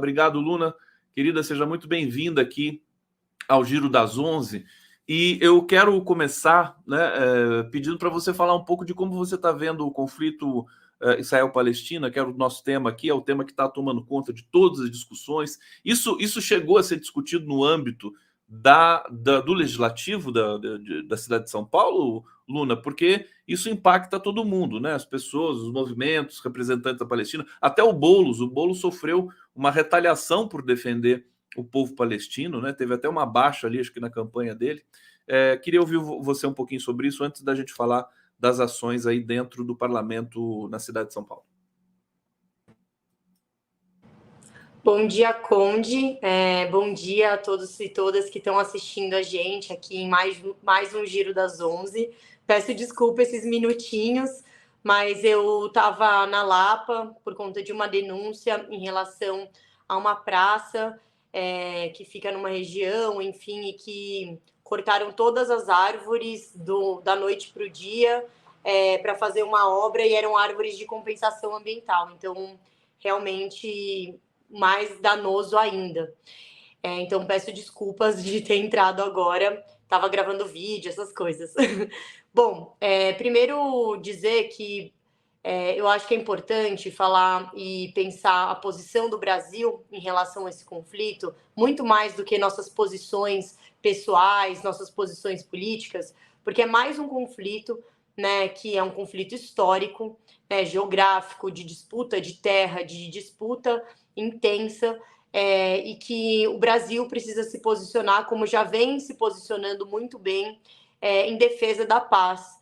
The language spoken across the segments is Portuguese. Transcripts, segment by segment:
Obrigado, Luna. Querida, seja muito bem-vinda aqui ao Giro das 11. E eu quero começar, né, pedindo para você falar um pouco de como você está vendo o conflito Israel-Palestina, que era o nosso tema aqui, é o tema que está tomando conta de todas as discussões. Isso chegou a ser discutido no âmbito do legislativo da cidade de São Paulo, Luna, porque isso impacta todo mundo, né? As pessoas, os movimentos, representantes da Palestina, até o Boulos sofreu uma retaliação por defender o povo palestino, né? Teve até uma baixa ali, acho que na campanha dele. Queria ouvir você um pouquinho sobre isso antes da gente falar das ações aí dentro do parlamento na cidade de São Paulo. Bom dia, Conde. Bom dia a todos e todas que estão assistindo a gente aqui em mais um Giro das 11. Peço desculpa esses minutinhos, mas eu estava na Lapa por conta de uma denúncia em relação a uma praça que fica numa região, enfim, e que cortaram todas as árvores da noite para o dia para fazer uma obra, e eram árvores de compensação ambiental. Então, realmente mais danoso ainda. Então, peço desculpas de ter entrado agora. Estava gravando vídeo, essas coisas. Bom, primeiro dizer que eu acho que é importante falar e pensar a posição do Brasil em relação a esse conflito, muito mais do que nossas posições pessoais, nossas posições políticas, porque é mais um conflito, né, que é um conflito histórico, né, geográfico, de disputa de terra, de disputa intensa, e que o Brasil precisa se posicionar, como já vem se posicionando muito bem, em defesa da paz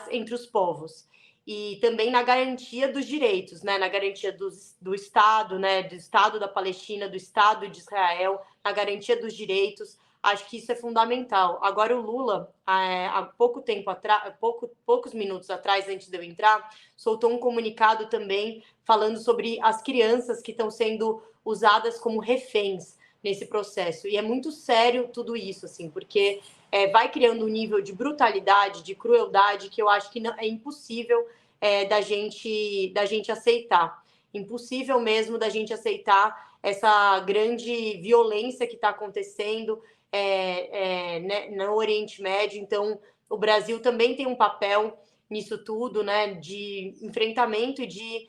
entre os povos. E também na garantia dos direitos, né? Na garantia do Estado, né? Do Estado da Palestina, do Estado de Israel, na garantia dos direitos. Acho que isso é fundamental. Agora, o Lula, há pouco tempo atrás, poucos minutos atrás, antes de eu entrar, soltou um comunicado também falando sobre as crianças que estão sendo usadas como reféns nesse processo. E é muito sério tudo isso, assim, porque vai criando um nível de brutalidade, de crueldade, que eu acho que é impossível da gente aceitar. Impossível mesmo da gente aceitar essa grande violência que está acontecendo né, no Oriente Médio. Então, o Brasil também tem um papel nisso tudo, né, de enfrentamento e de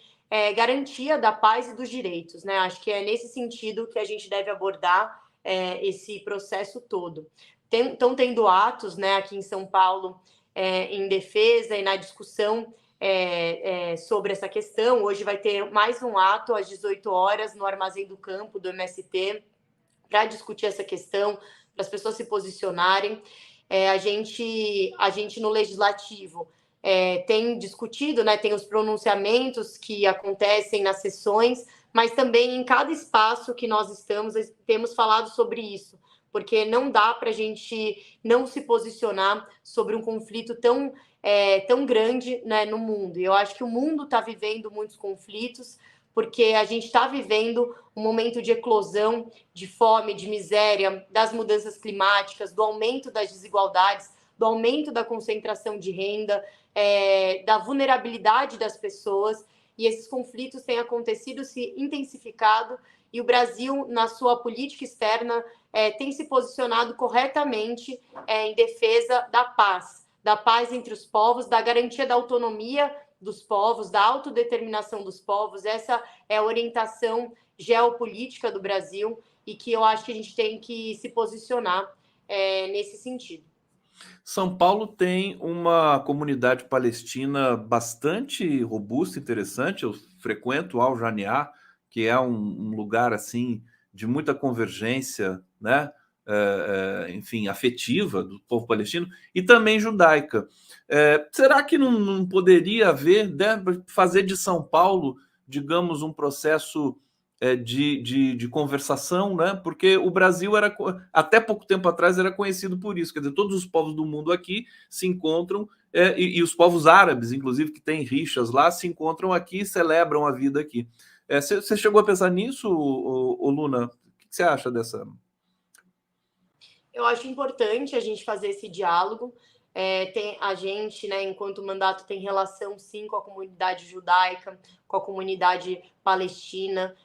garantia da paz e dos direitos, né? Acho que é nesse sentido que a gente deve abordar esse processo todo. Estão tendo atos, né, aqui em São Paulo, em defesa e na discussão sobre essa questão. Hoje vai ter mais um ato às 18 horas no Armazém do Campo do MST para discutir essa questão, para as pessoas se posicionarem. A gente no Legislativo tem discutido, né, tem os pronunciamentos que acontecem nas sessões, mas também em cada espaço que nós estamos, temos falado sobre isso, porque não dá para a gente não se posicionar sobre um conflito tão grande, né, no mundo. E eu acho que o mundo está vivendo muitos conflitos, porque a gente está vivendo um momento de eclosão, de fome, de miséria, das mudanças climáticas, do aumento das desigualdades, do aumento da concentração de renda, da vulnerabilidade das pessoas, e esses conflitos têm acontecido, se intensificado, e o Brasil, na sua política externa, tem se posicionado corretamente em defesa da paz entre os povos, da garantia da autonomia dos povos, da autodeterminação dos povos. Essa é a orientação geopolítica do Brasil, e que eu acho que a gente tem que se posicionar nesse sentido. São Paulo tem uma comunidade palestina bastante robusta, interessante. Eu frequento Al Janiá, que é um lugar assim de muita convergência, né? Enfim, afetiva do povo palestino e também judaica. Será que não poderia haver, né, fazer de São Paulo, digamos, um processo de conversação, né? Porque o Brasil era, até pouco tempo atrás, era conhecido por isso. Quer dizer, todos os povos do mundo aqui se encontram, e os povos árabes, inclusive, que têm rixas lá, se encontram aqui e celebram a vida aqui. Você chegou a pensar nisso, Luna? O que você acha dessa? Eu acho importante a gente fazer esse diálogo. A gente, né, enquanto mandato, tem relação, sim, com a comunidade judaica, com a comunidade palestina.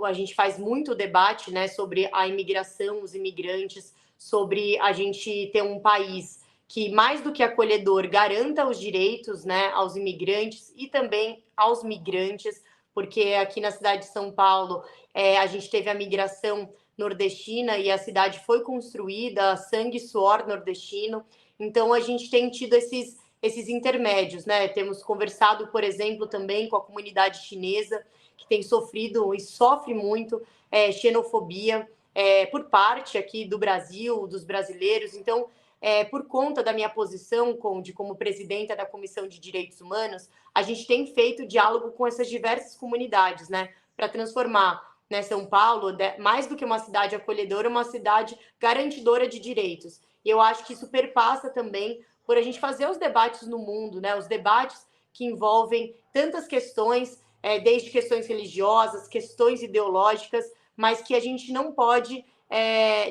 A gente faz muito debate, né, sobre a imigração, os imigrantes, sobre a gente ter um país que, mais do que acolhedor, garanta os direitos, né, aos imigrantes e também aos migrantes, porque aqui na cidade de São Paulo a gente teve a migração nordestina e a cidade foi construída, sangue e suor nordestino. Então, a gente tem tido esses intermédios, né? Temos conversado, por exemplo, também com a comunidade chinesa, que tem sofrido e sofre muito xenofobia por parte aqui do Brasil, dos brasileiros. Então, por conta da minha posição como presidenta da Comissão de Direitos Humanos, a gente tem feito diálogo com essas diversas comunidades, né? Para transformar, né, São Paulo, mais do que uma cidade acolhedora, uma cidade garantidora de direitos. E eu acho que isso perpassa também por a gente fazer os debates no mundo, né? Os debates que envolvem tantas questões, desde questões religiosas, questões ideológicas, mas que a gente não pode,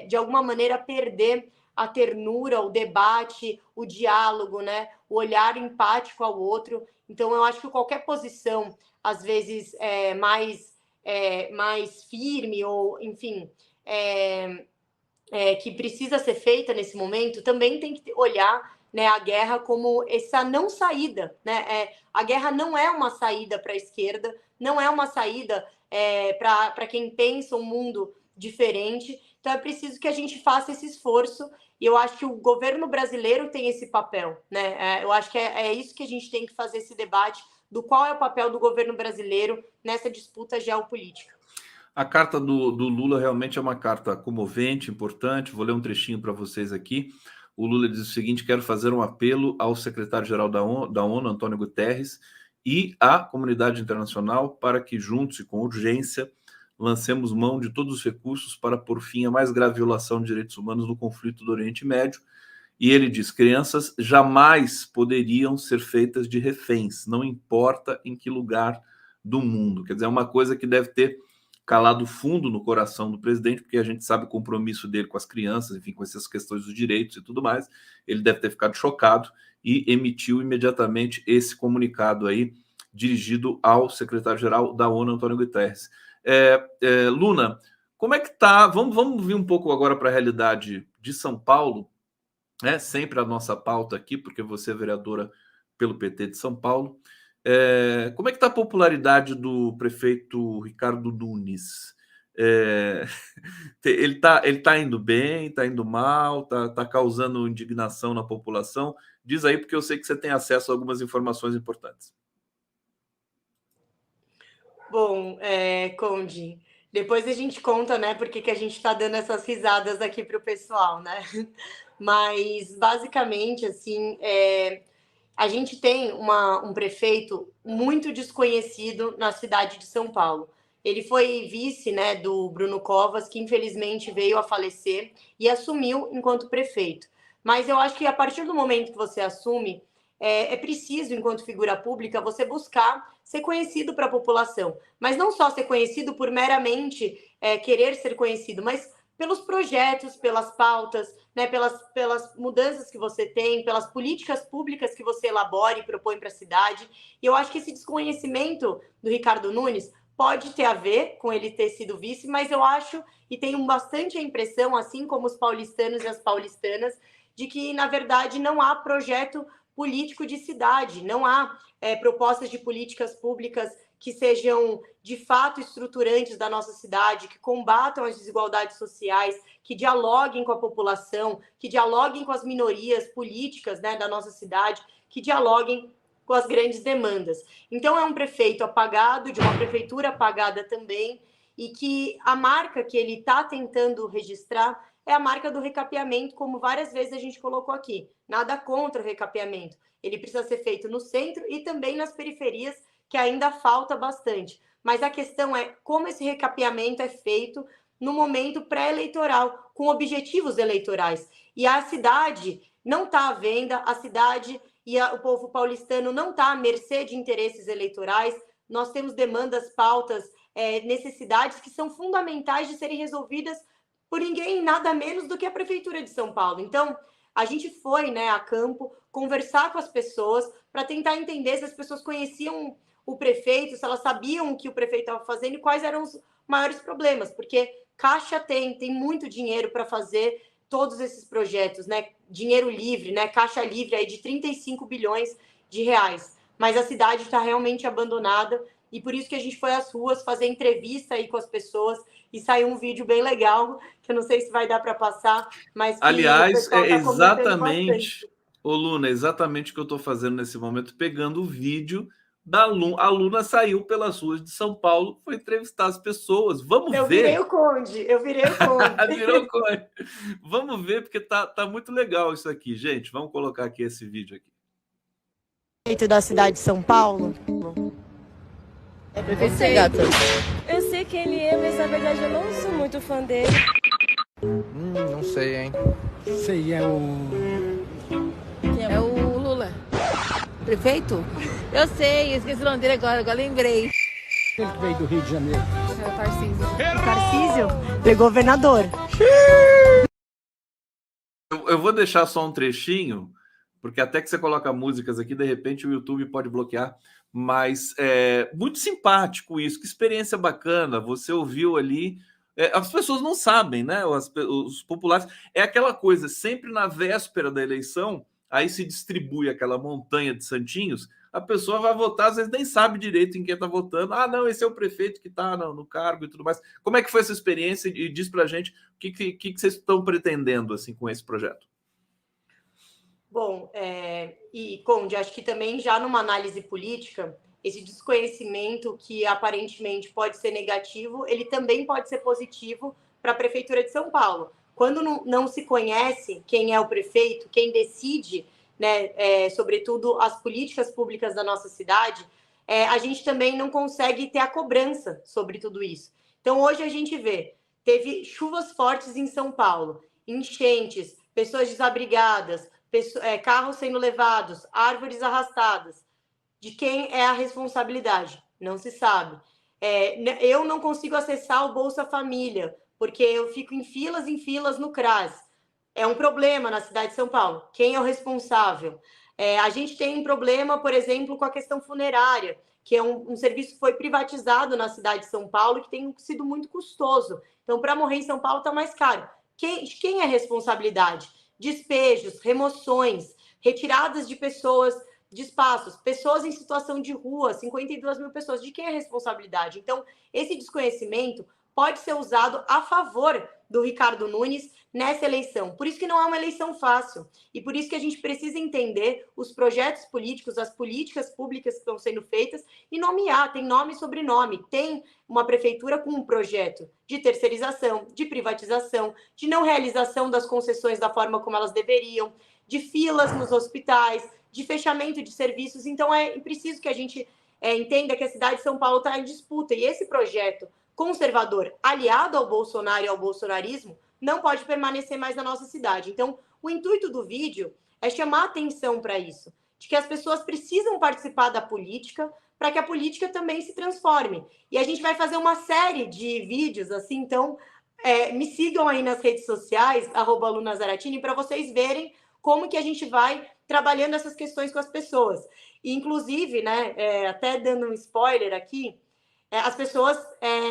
de alguma maneira, perder a ternura, o debate, o diálogo, né? O olhar empático ao outro. Então, eu acho que qualquer posição, às vezes, mais firme ou, enfim, que precisa ser feita nesse momento, também tem que olhar, né, a guerra como essa não saída, né? A guerra não é uma saída para a esquerda, não é uma saída para quem pensa um mundo diferente. Então é preciso que a gente faça esse esforço, e eu acho que o governo brasileiro tem esse papel, né? Eu acho que é isso que a gente tem que fazer, esse debate do qual é o papel do governo brasileiro nessa disputa geopolítica. A carta do Lula realmente é uma carta comovente, importante. Vou ler um trechinho para vocês aqui. O Lula diz o seguinte: quero fazer um apelo ao secretário-geral da ONU, Antônio Guterres, e à comunidade internacional para que, juntos e com urgência, lancemos mão de todos os recursos para pôr fim à mais grave violação de direitos humanos no conflito do Oriente Médio. E ele diz: crianças jamais poderiam ser feitas de reféns, não importa em que lugar do mundo. Quer dizer, é uma coisa que deve ter calado fundo no coração do presidente, porque a gente sabe o compromisso dele com as crianças, enfim, com essas questões dos direitos e tudo mais. Ele deve ter ficado chocado e emitiu imediatamente esse comunicado aí, dirigido ao secretário-geral da ONU, Antônio Guterres. Luna, como é que tá? Vamos vir um pouco agora para a realidade de São Paulo, né? Sempre a nossa pauta aqui, porque você é vereadora pelo PT de São Paulo. Como é que está a popularidade do prefeito Ricardo Nunes? Ele tá indo bem, está indo mal, tá causando indignação na população? Diz aí, porque eu sei que você tem acesso a algumas informações importantes. Bom, Conde, depois a gente conta, né, por que a gente está dando essas risadas aqui para o pessoal, né? Mas, basicamente, assim, a gente tem um prefeito muito desconhecido na cidade de São Paulo. Ele foi vice, né, do Bruno Covas, que infelizmente veio a falecer e assumiu enquanto prefeito. Mas eu acho que a partir do momento que você assume, é preciso, enquanto figura pública, você buscar ser conhecido para a população. Mas não só ser conhecido por meramente querer ser conhecido, mas pelos projetos, pelas pautas, né, pelas mudanças que você tem, pelas políticas públicas que você elabora e propõe para a cidade. E eu acho que esse desconhecimento do Ricardo Nunes pode ter a ver com ele ter sido vice, mas eu acho, e tenho bastante a impressão, assim como os paulistanos e as paulistanas, de que, na verdade, não há projeto político de cidade, não há propostas de políticas públicas que sejam de fato estruturantes da nossa cidade, que combatam as desigualdades sociais, que dialoguem com a população, que dialoguem com as minorias políticas, né, da nossa cidade, que dialoguem com as grandes demandas. Então, é um prefeito apagado, de uma prefeitura apagada também, e que a marca que ele está tentando registrar é a marca do recapeamento, como várias vezes a gente colocou aqui. Nada contra o recapeamento. Ele precisa ser feito no centro e também nas periferias, que ainda falta bastante. Mas a questão é como esse recapeamento é feito no momento pré-eleitoral, com objetivos eleitorais. E a cidade não está à venda, a cidade e o povo paulistano não está à mercê de interesses eleitorais. Nós temos demandas, pautas, necessidades que são fundamentais de serem resolvidas por ninguém, nada menos do que a Prefeitura de São Paulo. Então, A gente foi, né, a campo conversar com as pessoas para tentar entender se as pessoas conheciam o prefeito, se elas sabiam o que o prefeito estava fazendo e quais eram os maiores problemas, porque Caixa tem muito dinheiro para fazer todos esses projetos, né? Dinheiro livre, né? Caixa livre aí de 35 bilhões de reais. Mas a cidade está realmente abandonada e por isso que a gente foi às ruas fazer entrevista aí com as pessoas e saiu um vídeo bem legal, que eu não sei se vai dar para passar, mas que o Aliás, pessoal é está comentando exatamente, bastante. ô Luna, é exatamente o que eu estou fazendo nesse momento, pegando o vídeo da Luna. A Luna saiu pelas ruas de São Paulo, foi entrevistar as pessoas. Vamos Eu virei ver. o Conde, eu virei o Conde. Virou coisa. Vamos ver, porque tá muito legal isso aqui, gente. Vamos colocar aqui esse vídeo aqui. Prefeito da cidade de São Paulo. É prefeito sem gata. Eu sei que ele é, mas na verdade eu não sou muito fã dele. Não sei, hein? Sei, é o. É o Lula. Prefeito? Eu sei, eu esqueci o nome dele agora lembrei. Ele que veio do Rio de Janeiro. É o Tarcísio. Tarcísio, pegou governador. Eu vou deixar só um trechinho, porque até que você coloca músicas aqui, de repente o YouTube pode bloquear. Mas é muito simpático isso, que experiência bacana. Você ouviu ali. As pessoas não sabem, né? Os populares. É aquela coisa, sempre na véspera da eleição, aí se distribui aquela montanha de santinhos, a pessoa vai votar, às vezes nem sabe direito em quem está votando. Ah, não, esse é o prefeito que está no cargo e tudo mais. Como é que foi essa experiência? E diz para a gente o que vocês estão pretendendo assim com esse projeto. Bom, e Conde, acho que também já numa análise política, esse desconhecimento que aparentemente pode ser negativo, ele também pode ser positivo para a Prefeitura de São Paulo. Quando não se conhece quem é o prefeito, quem decide, né, sobretudo as políticas públicas da nossa cidade, a gente também não consegue ter a cobrança sobre tudo isso. Então, hoje a gente teve chuvas fortes em São Paulo, enchentes, pessoas desabrigadas, carros sendo levados, árvores arrastadas. De quem é a responsabilidade? Não se sabe. Eu não consigo acessar o Bolsa Família, porque eu fico em filas no CRAS. É um problema na cidade de São Paulo. Quem é o responsável? A gente tem um problema, por exemplo, com a questão funerária, que é um serviço que foi privatizado na cidade de São Paulo e que tem sido muito custoso. Então, para morrer em São Paulo está mais caro. Quem é a responsabilidade? Despejos, remoções, retiradas de pessoas de espaços, pessoas em situação de rua, 52 mil pessoas. De quem é a responsabilidade? Então, esse desconhecimento pode ser usado a favor do Ricardo Nunes nessa eleição. Por isso que não é uma eleição fácil. E por isso que a gente precisa entender os projetos políticos, as políticas públicas que estão sendo feitas e nomear. Tem nome e sobrenome. Tem uma prefeitura com um projeto de terceirização, de privatização, de não realização das concessões da forma como elas deveriam, de filas nos hospitais, de fechamento de serviços. Então, é preciso que a gente entenda que a cidade de São Paulo está em disputa. E esse projeto conservador, aliado ao Bolsonaro e ao bolsonarismo, não pode permanecer mais na nossa cidade. Então, o intuito do vídeo é chamar atenção para isso, de que as pessoas precisam participar da política para que a política também se transforme. E a gente vai fazer uma série de vídeos assim, então me sigam aí nas redes sociais, @lunazaratini, para vocês verem como que a gente vai trabalhando essas questões com as pessoas. E, inclusive, né, até dando um spoiler aqui, as pessoas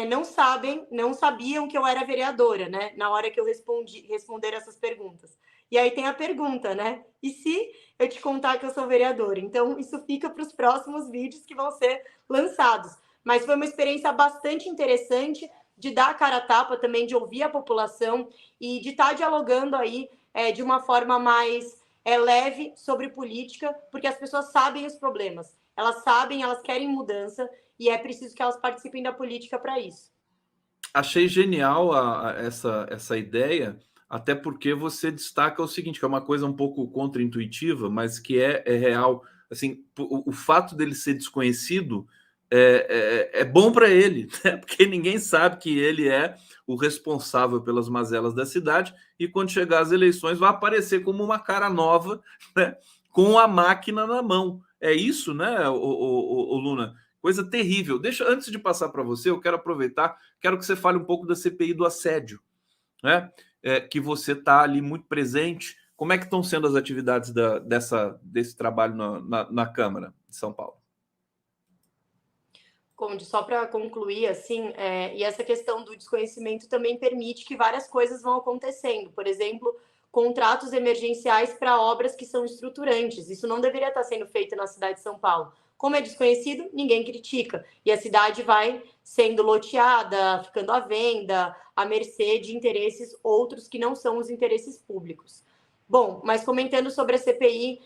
não sabiam que eu era vereadora, né? Na hora que eu responder essas perguntas. E aí tem a pergunta, né? E se eu te contar que eu sou vereadora? Então, isso fica para os próximos vídeos que vão ser lançados. Mas foi uma experiência bastante interessante de dar a cara a tapa também, de ouvir a população e de estar dialogando aí de uma forma mais leve sobre política, porque as pessoas sabem os problemas. Elas sabem, elas querem mudança, e é preciso que elas participem da política para isso. Achei genial essa ideia, até porque você destaca o seguinte, que é uma coisa um pouco contraintuitiva, mas que é real. Assim, o fato dele ser desconhecido é bom para ele, né? Porque ninguém sabe que ele é o responsável pelas mazelas da cidade, e quando chegar as eleições vai aparecer como uma cara nova, né? Com a máquina na mão. É isso, né, o Luna? Coisa terrível. Antes de passar para você, eu quero aproveitar, quero que você fale um pouco da CPI do assédio, né? Que você está ali muito presente. Como é que estão sendo as atividades desse trabalho na Câmara de São Paulo? Conde, só para concluir, assim, e essa questão do desconhecimento também permite que várias coisas vão acontecendo. Por exemplo, contratos emergenciais para obras que são estruturantes. Isso não deveria estar sendo feito na cidade de São Paulo. Como é desconhecido, ninguém critica. E a cidade vai sendo loteada, ficando à venda, à mercê de interesses outros que não são os interesses públicos. Bom, mas comentando sobre a CPI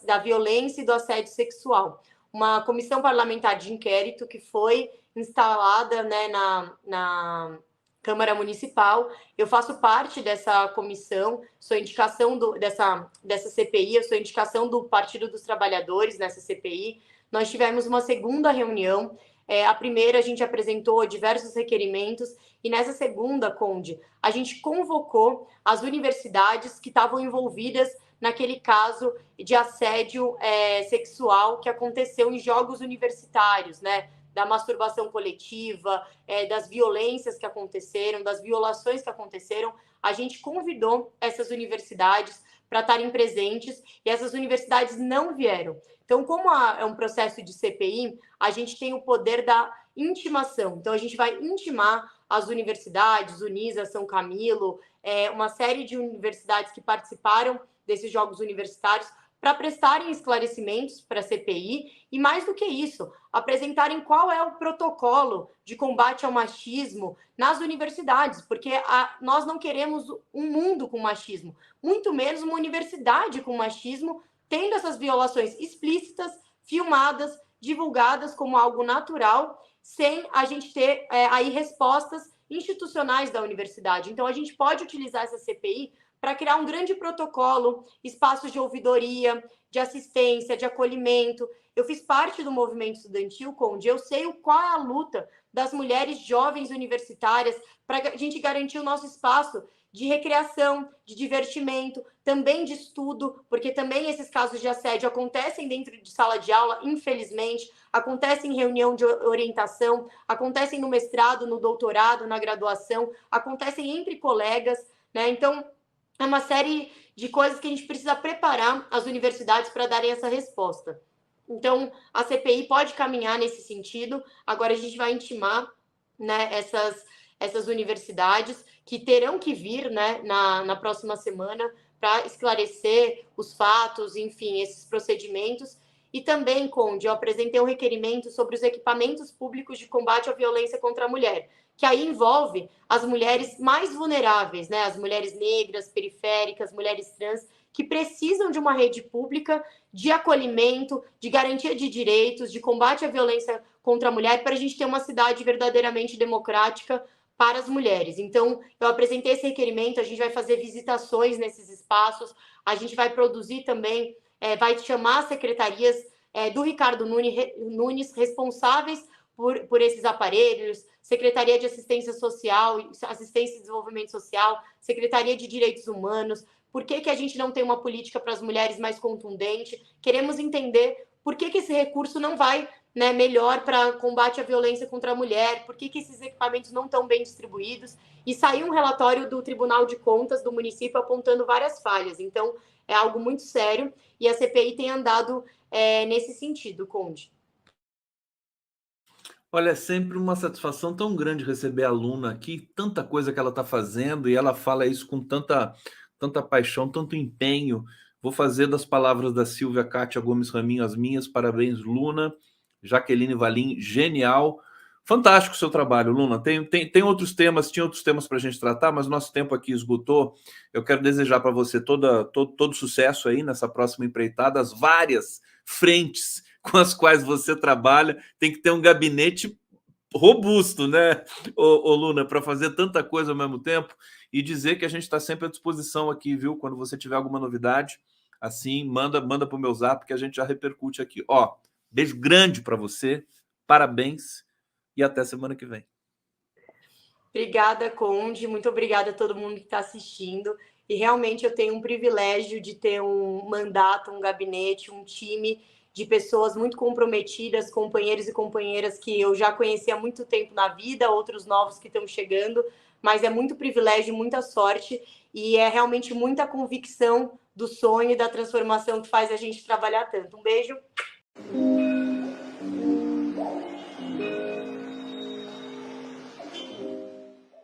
da violência e do assédio sexual. Uma comissão parlamentar de inquérito que foi instalada, né, na Câmara Municipal. Eu faço parte dessa comissão, sou indicação dessa CPI, eu sou indicação do Partido dos Trabalhadores nessa CPI. Nós tivemos uma segunda reunião. A primeira, a gente apresentou diversos requerimentos, e nessa segunda, Conde, a gente convocou as universidades que estavam envolvidas naquele caso de assédio sexual que aconteceu em jogos universitários, né? Da masturbação coletiva, das violências que aconteceram, das violações que aconteceram. A gente convidou essas universidades para estarem presentes e essas universidades não vieram. Então, como é um processo de CPI, a gente tem o poder da intimação. Então, a gente vai intimar as universidades, Unisa, São Camilo, uma série de universidades que participaram desses jogos universitários, para prestarem esclarecimentos para a CPI e, mais do que isso, apresentarem qual é o protocolo de combate ao machismo nas universidades, porque nós não queremos um mundo com machismo, muito menos uma universidade com machismo, tendo essas violações explícitas, filmadas, divulgadas como algo natural, sem a gente ter aí respostas institucionais da universidade. Então, a gente pode utilizar essa CPI para criar um grande protocolo, espaços de ouvidoria, de assistência, de acolhimento. Eu fiz parte do movimento estudantil, Conde, eu sei qual é a luta das mulheres jovens universitárias para a gente garantir o nosso espaço de recreação, de divertimento, também de estudo, porque também esses casos de assédio acontecem dentro de sala de aula, infelizmente, acontecem em reunião de orientação, acontecem no mestrado, no doutorado, na graduação, acontecem entre colegas, né? Então, é uma série de coisas que a gente precisa preparar as universidades para darem essa resposta. Então, a CPI pode caminhar nesse sentido. Agora, a gente vai intimar, né, essas universidades que terão que vir, né, na próxima semana para esclarecer os fatos, enfim, esses procedimentos. E também, Conde, eu apresentei um requerimento sobre os equipamentos públicos de combate à violência contra a mulher, que aí envolve as mulheres mais vulneráveis, né? As mulheres negras, periféricas, mulheres trans, que precisam de uma rede pública de acolhimento, de garantia de direitos, de combate à violência contra a mulher, para a gente ter uma cidade verdadeiramente democrática para as mulheres. Então, eu apresentei esse requerimento, a gente vai fazer visitações nesses espaços, a gente vai produzir também, vai chamar as secretarias do Ricardo Nunes responsáveis por esses aparelhos, Secretaria de Assistência Social, Assistência e Desenvolvimento Social, Secretaria de Direitos Humanos. Por que a gente não tem uma política para as mulheres mais contundente? Queremos entender por que esse recurso não vai, né, melhor para combate à violência contra a mulher, por que esses equipamentos não estão bem distribuídos. E saiu um relatório do Tribunal de Contas do município apontando várias falhas. Então, é algo muito sério e a CPI tem andado nesse sentido, Conde. Olha, é sempre uma satisfação tão grande receber a aluna aqui, tanta coisa que ela está fazendo, e ela fala isso com tanta paixão, tanto empenho. Vou fazer das palavras da Silvia Kátia Gomes Raminho as minhas. Parabéns, Luna. Jaqueline Valim, genial. Fantástico o seu trabalho, Luna. Tem outros temas, tinha outros temas para a gente tratar, mas o nosso tempo aqui esgotou. Eu quero desejar para você todo sucesso aí nessa próxima empreitada, as várias frentes com as quais você trabalha. Tem que ter um gabinete robusto, né, ô Luna, para fazer tanta coisa ao mesmo tempo, e dizer que a gente está sempre à disposição aqui, viu? Quando você tiver alguma novidade, assim, manda para o meu zap que a gente já repercute aqui. Ó, beijo grande para você, parabéns e até semana que vem. Obrigada, Conde, muito obrigada a todo mundo que está assistindo. E realmente eu tenho um privilégio de ter um mandato, um gabinete, um time de pessoas muito comprometidas, companheiros e companheiras que eu já conheci há muito tempo na vida, outros novos que estão chegando, mas é muito privilégio, muita sorte, e é realmente muita convicção do sonho e da transformação que faz a gente trabalhar tanto. Um beijo.